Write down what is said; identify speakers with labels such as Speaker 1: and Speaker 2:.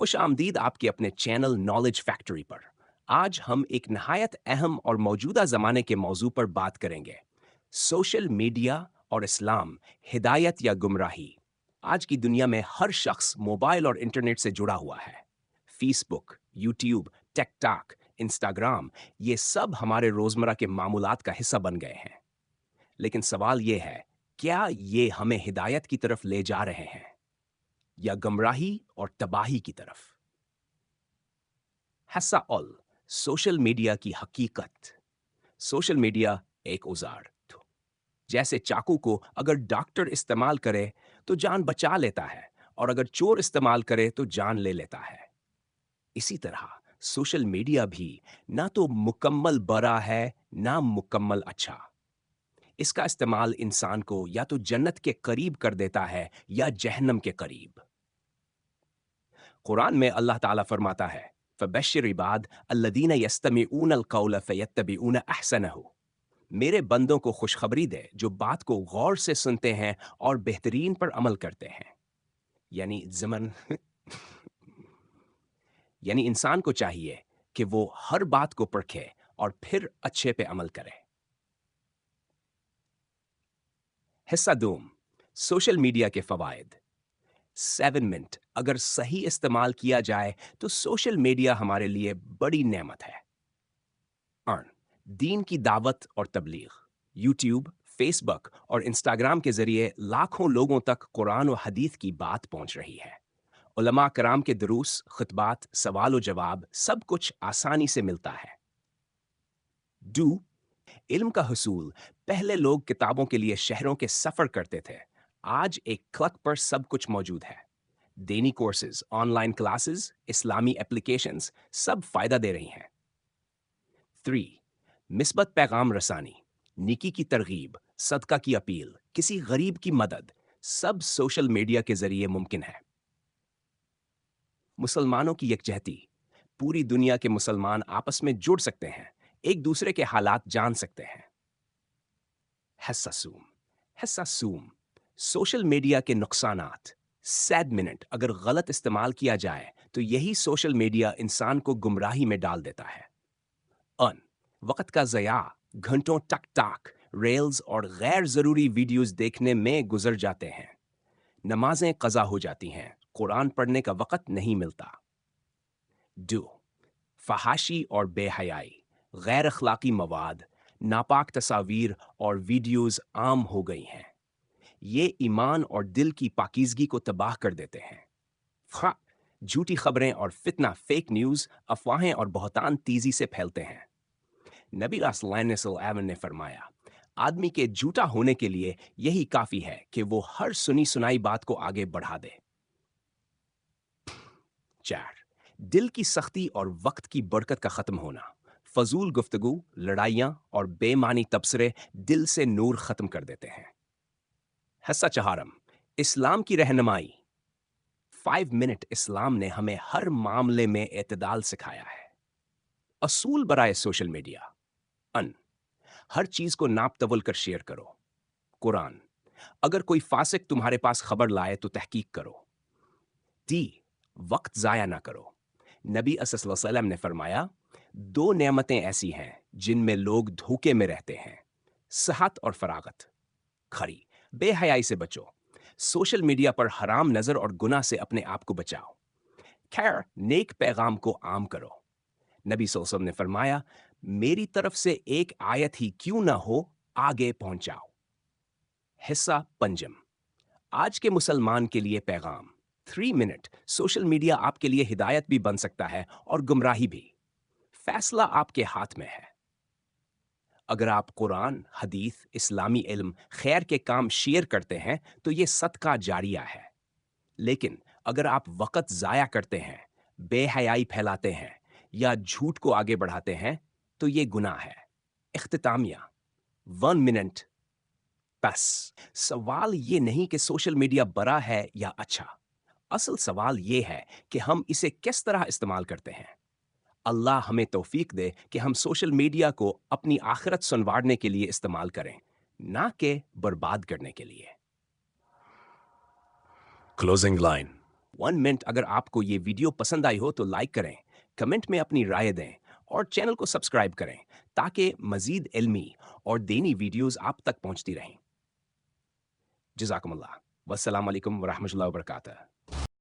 Speaker 1: खुश आमदीद आपके अपने चैनल नॉलेज फैक्ट्री पर। आज हम एक नहायत अहम और मौजूदा ज़माने के मौजू पर बात करेंगे। सोशल मीडिया और इस्लाम, हिदायत या गुमराही। आज की दुनिया में हर शख्स मोबाइल और इंटरनेट से जुड़ा हुआ है। फेसबुक, यूट्यूब, टिकटॉक, इंस्टाग्राम, ये सब हमारे रोज़मर्रा के मामूलात का हिस्सा बन गए हैं। लेकिन सवाल ये है, क्या ये हमें हिदायत की तरफ ले जा रहे हैं या गुमराही और तबाही की तरफ? हस्सा अल सोशल मीडिया की हकीकत। सोशल मीडिया एक औजार तो जैसे चाकू को अगर डॉक्टर इस्तेमाल करे तो जान बचा लेता है, और अगर चोर इस्तेमाल करे तो जान ले लेता है। इसी तरह सोशल मीडिया भी ना तो मुकम्मल बरा है, ना मुकम्मल अच्छा। इसका इस्तेमाल इंसान को या तो जन्नत के करीब कर देता है या जहन्नम के करीब। कुरान में अल्लाह ताला फरमाता है, फबश्शिर इबाद अल्लदीन यस्तमिऊन अलकौल फयत्तबिऊन अहसनहु। मेरे बंदों को खुशखबरी दे जो बात को गौर से सुनते हैं और बेहतरीन पर अमल करते हैं। यानी ज़मन यानी इंसान को चाहिए कि वो हर बात को परखे और फिर अच्छे पे अमल करे। हिस्सा दूम, सोशल मीडिया के फवायद। 7 मिनट अगर सही इस्तेमाल किया जाए तो सोशल मीडिया हमारे लिए बड़ी नेमत है। अर्न दीन की दावत और तबलीग। यूट्यूब, फेसबुक और इंस्टाग्राम के जरिए लाखों लोगों तक कुरान और हदीस की बात पहुंच रही है। उलमा कराम के दुरूस, खुतबात, सवाल और जवाब, सब कुछ आसानी से मिलता है। डू इल्म का हसूल। पहले लोग किताबों के लिए शहरों के सफर करते थे। आज एक क्लिक पर सब कुछ मौजूद है। देनी कोर्सेज, ऑनलाइन क्लासेस, इस्लामी एप्लीकेशंस, सब फायदा दे रही हैं। 3. मिस्बत पैगाम रसानी, निकी की तरगीब, सदका की अपील, किसी गरीब की मदद, सब सोशल मीडिया के जरिए मुमकिन है। मुसलमानों की यकजहती। पूरी दुनिया के मुसलमान आपस में जुड़ सकते हैं, एक दूसरे के हालात जान सकते हैं। हसासूम हसासूम सोशल मीडिया के नुकसानात। 7 मिनट अगर गलत इस्तेमाल किया जाए तो यही सोशल मीडिया इंसान को गुमराही में डाल देता है। अन वक्त का ज़या, घंटों टक टाक, रेल्स और गैर ज़रूरी वीडियोस देखने में गुजर जाते हैं। नमाजें कज़ा हो जाती हैं, कुरान पढ़ने का वक्त नहीं मिलता। डू फहाशी और बेहयाई, गैर अखलाकी मवाद, नापाक तस्वीर और वीडियोस आम हो गई हैं। ये ईमान और दिल की पाकीज़गी को तबाह कर देते हैं। हाँ, झूठी खबरें और फितना, फेक न्यूज़, अफवाहें और बहतान तेजी से फैलते हैं। नबी सल्लल्लाहु ने फरमाया, आदमी के झूठा होने के लिए यही काफी है कि वो हर सुनी सुनाई बात को आगे बढ़ा दे। 4. दिल की सख्ती और वक्त की बरकत का खत्म होना। फजूल गुफ्तगू, लड़ाइयां और बेमानी तबसरे दिल से नूर खत्म कर देते हैं। हस्सा चहारम इस्लाम की रहनुमाई। 5 मिनट इस्लाम ने हमें हर मामले में एतदाल सिखाया है। असूल बराए सोशल मीडिया। अन हर चीज को नाप तवल कर शेयर करो। कुरान अगर कोई फासिक तुम्हारे पास खबर लाए तो तहकीक करो। डी वक्त जाया ना करो। नबी सल्लल्लाहु अलैहि वसल्लम ने फरमाया, दो नेमतें ऐसी हैं जिनमें लोग धोखे में रहते हैं, सेहत और फरागत। खरी बेहयाई से बचो। सोशल मीडिया पर हराम नजर और गुनाह से अपने आप को बचाओ। खैर नेक पैगाम को आम करो। नबी सल्लल्लाहु अलैहि वसल्लम ने फरमाया, मेरी तरफ से एक आयत ही क्यों ना हो, आगे पहुंचाओ। हिस्सा पंजम आज के मुसलमान के लिए पैगाम। 3 मिनट सोशल मीडिया आपके लिए हिदायत भी बन सकता है और गुमराही भी। फैसला आपके हाथ में है। अगर आप कुरान, हदीस, इस्लामी इल्म, खैर के काम शेयर करते हैं तो ये सदका जारिया है। लेकिन अगर आप वक्त जाया करते हैं, बेहयाई फैलाते हैं या झूठ को आगे बढ़ाते हैं तो ये गुनाह है। इख्तितामिया 1 मिनट बस। सवाल ये नहीं कि सोशल मीडिया बड़ा है या अच्छा। असल सवाल ये है कि हम इसे किस तरह इस्तेमाल करते हैं। अल्लाह हमें तौफीक दे कि हम सोशल मीडिया को अपनी आखिरत संवारने के लिए इस्तेमाल करें, ना कि बर्बाद करने के लिए। Closing line. वन मिनट अगर आपको ये वीडियो पसंद आई हो तो लाइक करें, कमेंट में अपनी राय दें और चैनल को सब्सक्राइब करें ताकि मजीद इल्मी और दीनी वीडियोस आप तक पहुंचती रहें। जज़ाकुमुल्लाह। वस्सलाम अलैकुम व रहमतुल्लाहि व बरकातहू।